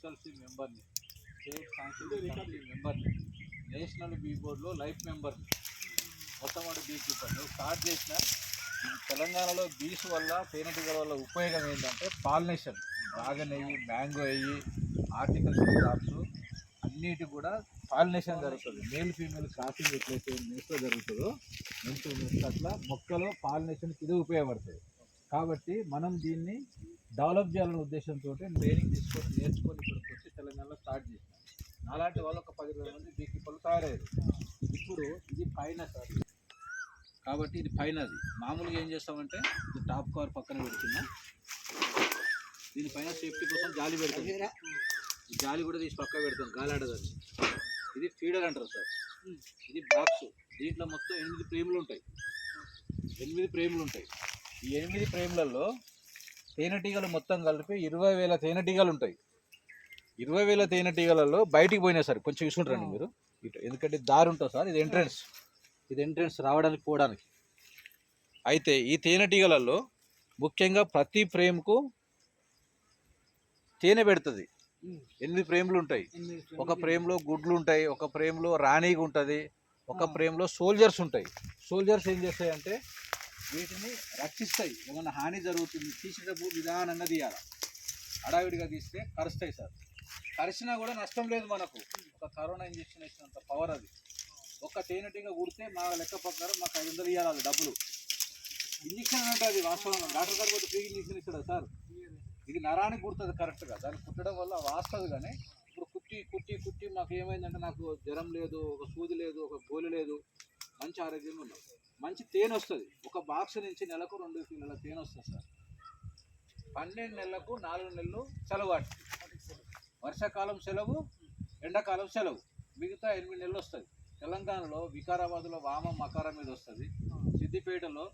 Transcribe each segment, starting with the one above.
SLC మెంబర్ని, state council committee మెంబర్ని, national bee బోర్డులో లైఫ్ మెంబర్ని, మొట్టమొదటి బీ కీపర్ని స్టార్ట్ చేసిన. తెలంగాణలో బీస్ వల్ల తేనెటీగల వల్ల ఉపయోగం ఏంటంటే పాలినేషన్, డ్రాగన్ అయ్యి, మ్యాంగో అయ్యి, హార్టికల్చర్ క్రాప్స్ అన్నిటి కూడా పాలినేషన్ జరుగుతుంది. మేల్ ఫీమేల్ క్రాసింగ్ ఎట్లయితే నెక్స్ట్లో జరుగుతుందో నెక్స్ట్ అట్లా మొక్కలో పాలినేషన్కి ఇది ఉపయోగపడుతుంది. కాబట్టి మనం దీన్ని డెవలప్ చేయాలనే ఉద్దేశంతో ట్రైనింగ్ తీసుకొని నేర్చుకొని ఇక్కడికి వచ్చి తెలంగాణలో స్టార్ట్ చేసినాం. అలాంటి వాళ్ళు ఒక 10-20 మంది బీ కీపర్లు తయారయ్యారు. ఇప్పుడు ఇది పైన సార్, కాబట్టి ఇది పైనది. మామూలుగా ఏం చేస్తామంటే ఇది టాప్ కవర్ పక్కన పెడుతున్నాం, దీనిపైన సేఫ్టీ కోసం జాలి పెడతాం. ఈ జాలి కూడా తీసి పక్క పెడతాం, గాలి ఆడదని. ఇది ఫీడర్ అంటారు సార్. ఇది బాక్స్, దీంట్లో మొత్తం 8 ఫ్రేమ్లు ఉంటాయి. 8 ఫ్రేమ్లు ఉంటాయి. ఈ 8 ఫ్రేమ్లలో తేనెటీగలు మొత్తం కలిపి 20,000 తేనెటీగలు ఉంటాయి. 20,000 తేనెటీగలలో బయటికి పోయినా సార్ కొంచెం ఇసుకుంటారండి మీరు ఇటు, ఎందుకంటే దారి ఉంటుంది సార్. ఇది ఎంట్రన్స్ రావడానికి పోవడానికి. అయితే ఈ తేనెటీగలలో ముఖ్యంగా ప్రతి ఫ్రేమ్కు తేనె పెడుతుంది. 8 ఫ్రేమ్లు ఉంటాయి. ఒక ఫ్రేమ్లో గుడ్లు ఉంటాయి, ఒక ఫ్రేమ్లో రాణిగా ఉంటుంది, ఒక ఫ్రేమ్లో సోల్జర్స్ ఉంటాయి. సోల్జర్స్ ఏం చేస్తాయంటే వీటిని రక్షిస్తాయి. ఏమన్నా హాని జరుగుతుంది తీసేటప్పుడు నిదానంగా తీయాలి. హడావిడిగా తీస్తే కరుస్తాయి సార్. కరిచినా కూడా నష్టం లేదు మనకు. ఒక కరోనా ఇంజక్షన్ ఇచ్చినంత పవర్ అది. ఒక తేనెటీగ కుడితే మా లెక్క ప్రకారం మాకు 500 ఇవ్వాలి డబ్బులు. ఇంజక్షన్ అంటే అది వాస్తవంగా డాక్టర్ గారు కూడా ఫ్రీ ఇంజక్షన్ ఇస్తాడు సార్. ఇది నరానికి కుడుతుంది కరెక్ట్గా, దాన్ని కుట్టడం వల్ల వాస్తుంది. కానీ ఇప్పుడు కుట్టి మాకు ఏమైందంటే నాకు జ్వరం లేదు, ఒక సూది లేదు, ఒక గోలి లేదు, మంచి ఆరోగ్యంగా ఉన్నాం. మంచి తేనె వస్తుంది. ఒక బాక్స్ నుంచి నెలకు 2 కిలోల తేనె వస్తుంది సార్. 12 నెలలకు 4 నెలలు సెలవు. వర్షాకాలం సెలవు, ఎండాకాలం సెలవు, మిగతా 8 నెలలు వస్తుంది. తెలంగాణలో వికారాబాద్లో వామ మకార మీద వస్తుంది, సిద్దిపేటలో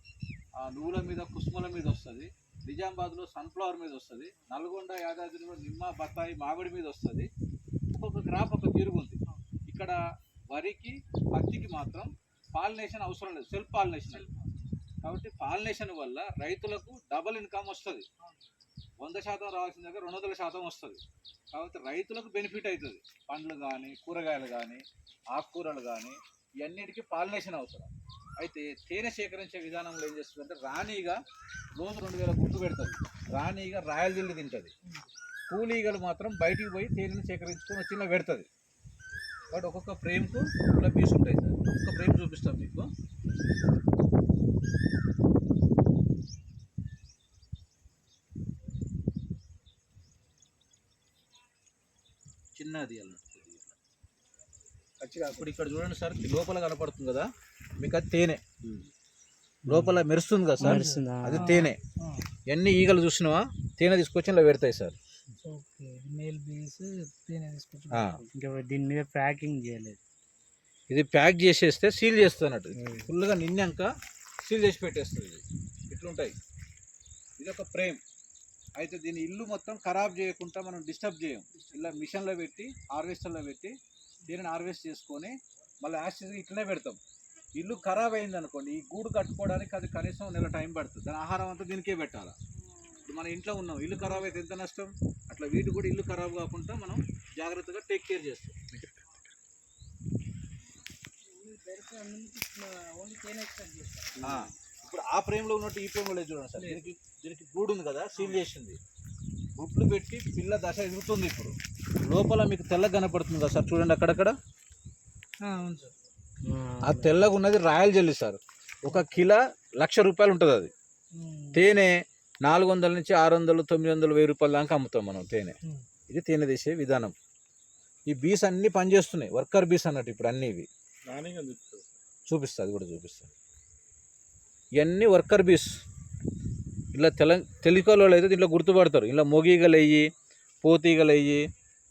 నువ్వుల మీద కుసుమల మీద వస్తుంది, నిజామాబాద్లో సన్ఫ్లవర్ మీద వస్తుంది, నల్గొండ యాదాద్రిలో నిమ్మ బత్తాయి మామిడి మీద వస్తుంది. ఒక్కొక్క క్రాప్ ఒక తిరుగుంది. ఇక్కడ వరికి పత్తికి మాత్రం పాలినేషన్ అవసరం లేదు, సెల్ఫ్ పాలినేషన్. కాబట్టి పాలినేషన్ వల్ల రైతులకు డబుల్ ఇన్కమ్ వస్తుంది. 100% రావాల్సిన దగ్గర 200% వస్తుంది. కాబట్టి రైతులకు బెనిఫిట్ అవుతుంది. పండ్లు కానీ, కూరగాయలు కానీ, ఆకుకూరలు కానీ ఇవన్నిటికీ పాలినేషన్ అవసరం. అయితే తేనె సేకరించే విధానంలో ఏం చేస్తుందంటే రాణిగా రోజు 2,000 గుడ్లు పెడుతుంది. రాణిగా రాయల జిల్లు తింటుంది. కూలీగలు మాత్రం బయటికి పోయి తేనెను సేకరించుకొని వచ్చి ఇలా పెడుతుంది. కాబట్టి ఒక్కొక్క ఫ్రేమ్కు ఇలా పీస్ ఉంటాయి సార్. ఒక్కొక్క ఫ్రేమ్ చూపిస్తాం మీకు. చిన్నది అలా ఇప్పుడు ఇక్కడ చూడండి సార్, లోపల కనపడుతుంది కదా మీకు, అది తేనె. లోపల మెరుస్తుంది కదా సార్, అది తేనె. ఎన్ని ఈగలు చూసినావా తేనె తీసుకొచ్చి ఇలా పెడతాయి సార్. దీని మీద ప్యాకింగ్ చేయలేదు. ఇది ప్యాక్ చేసేస్తే సీల్ చేస్తున్నట్టు ఫుల్గా నిన్నాక సీల్ చేసి పెట్టేస్తుంది. ఇది ఇట్లుంటాయి. ఇది ఒక ఫ్రేమ్. అయితే దీని ఇల్లు మొత్తం ఖరాబ్ చేయకుండా మనం డిస్టర్బ్ చేయం. ఇలా మిషన్లో పెట్టి హార్వెస్టర్లో పెట్టి దీనిని హార్వెస్ట్ చేసుకొని మళ్ళీ యాసిడ్గా ఇట్లనే పెడతాం. ఇల్లు ఖరాబ్ అయింది అనుకోండి, ఈ గూడు కట్టుకోవడానికి అది కనీసం 1 నెల టైం పడుతుంది. దాని ఆహారం అంతా దీనికే పెట్టాలి. ఇప్పుడు మన ఇంట్లో ఉన్నాం, ఇల్లు ఖరాబ్ అయితే ఎంత నష్టం. అట్లా వీటి కూడా ఇల్లు ఖరాబ్ కాకుండా మనం జాగ్రత్తగా టేక్ కేర్ చేస్తాం. ఇప్పుడు ఆ ఫ్రేమ్లో ఉన్నట్టు ఈ ఫ్రేమ్లో చూడండి సార్. దీనికి గూడు ఉంది కదా, సీల్ చేసింది. గుడ్లు పెట్టి పిల్ల దశ ఎదుగుతుంది. ఇప్పుడు లోపల మీకు తెల్లగా కనపడుతుంది కదా సార్, చూడండి అక్కడక్కడ. ఆ తెల్లగా ఉన్నది రాయల్ జెల్లీ సార్. 1 కిలో ₹1,00,000 ఉంటుంది. అది తేనె 400 నుంచి 600, 900, 1000 రూపాయల దాకా అమ్ముతాం మనం తేనె. ఇది తేనె తీసే విధానం. ఈ బీస్ అన్నీ పనిచేస్తున్నాయి, వర్కర్ బీస్ అన్నట్టు. ఇప్పుడు అన్నీ ఇవి చూపిస్తా, అది కూడా చూపిస్తాను. ఇవన్నీ వర్కర్ బీస్. ఇలా తెలుగులో అయితే దీంట్లో గుర్తుపడతారు. ఇలా మొగీగలు అయ్యి, పోతీగలు అయ్యి,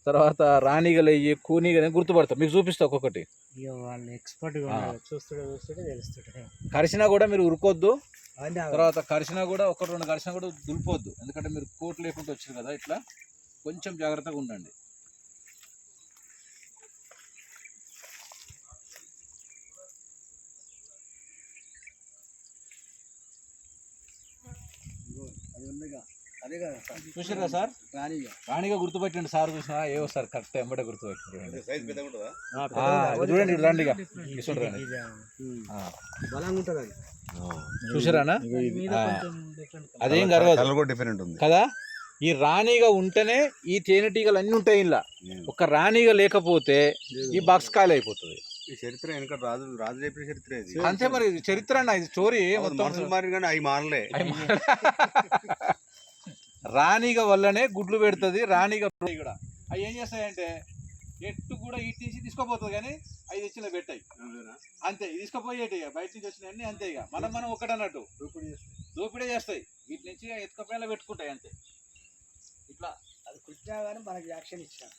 తర్వాత రాణిగలు అయ్యి, కూనీగలు గుర్తుపడతారు. మీకు చూపిస్తా ఒక్కొక్కటి. కరిసినా కూడా మీరు ఉరుకోవద్దు. తర్వాత కరిసినా కూడా 1-2 కరిసినా కూడా దులిపోద్దు. ఎందుకంటే మీరు కోట్ లేకుండా వచ్చారు కదా, ఇట్లా కొంచెం జాగ్రత్తగా ఉండండి. అది ఉందిగా, అదే చూసారా సార్? రాణిగా గుర్తుపెట్టండి సార్. చూసినా ఏవో సార్ కరెక్ట్ ఎంబడే గుర్తుపెట్టండి. చూడండి ఇటు రండి, ఇసుండి రండి. బలంగా ఉంటుంది అది. చూసారానా? మీద కొంచెం డిఫరెంట్ అదేం గర్వదు కలర్ కూడా డిఫరెంట్ ఉంది కదా. ఈ రాణిగా ఉంటేనే ఈ తేనెటీగలు అన్ని ఉంటాయి ఇలా. ఒక రాణిగా లేకపోతే ఈ బాక్స్ ఖాళీ అయిపోతుంది. ఈ చరిత్ర వెనక రాజు చెప్పిన చరిత్ర ఇది. అంతే మరి, ఇది చరిత్ర అన్న, ఇది స్టోరీ మొత్తం. మనుషులు మారి కానీ అవి మారలే. రాణిగా వల్లనే గుడ్లు పెడుతుంది. రాణిగా కూడా అవి ఏం చేస్తాయంటే ఎట్టు కూడా ఇటు నుంచి తీసుకోపోతుంది, కానీ అవి తెచ్చిన పెట్టాయి అంతే. తీసుకుపోయేటి బయట నుంచి వచ్చినవన్నీ అంతే. ఇక మనం ఒక్కటన్నట్టు దోపిడే చేస్తాయి. వీటి నుంచి ఎత్తుకపోయేలా పెట్టుకుంటాయి అంతే. ఇట్లా అది కుట్టినా కానీ మనకి యాక్షన్ ఇచ్చాను.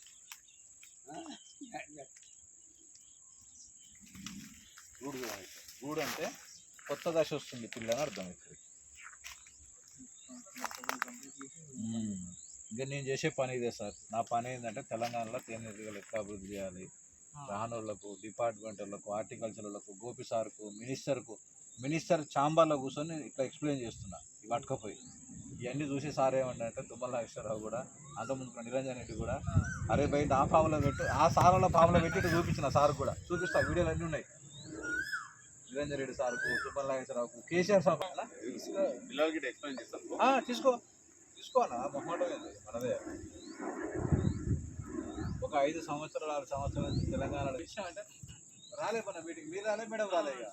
గూడు అంటే కొత్త దశ వస్తుంది పిల్ల అని అర్థం అవుతుంది. ఇంకా నేను చేసే పని ఇదే సార్. నా పని ఏంటంటే తెలంగాణలో తేనెటీగలు ఎట్లా అభివృద్ధి చేయాలి, రాహనోళ్ళకు, డిపార్ట్మెంట్ వాళ్ళకు, హార్టికల్చర్ వాళ్ళకు, గోపి సార్కు, మినిస్టర్ ఛాంబర్లో కూర్చొని ఇట్లా ఎక్స్ప్లెయిన్ చేస్తున్నా పట్టుకపోయి. ఇవన్నీ చూసి సార్ ఏమంటే తుమ్మల నాగేశ్వరరావు కూడా, అంతకుముందు నిరంజన్ రెడ్డి కూడా, అరే బయట ఆ పాములో పెట్టు, ఆ సార్ల పాములో పెట్టి ఇటు చూపించిన సార్ కూడా చూపిస్తా. వీడియోలు అన్నీ ఉన్నాయి. నిరంజన్ రెడ్డి సార్కు, తుమ్మల నాగేశ్వరరావుకు, కేసీఆర్ సార్ తీసుకో అన్న. మొహమాటం ఏంది మనదే. ఒక 5 సంవత్సరాలు 6 సంవత్సరాల నుంచి తెలంగాణలో విషయం అంటే రాలే మన మీటింగ్. మీరు రాలే, మేడం రాలే. ఇక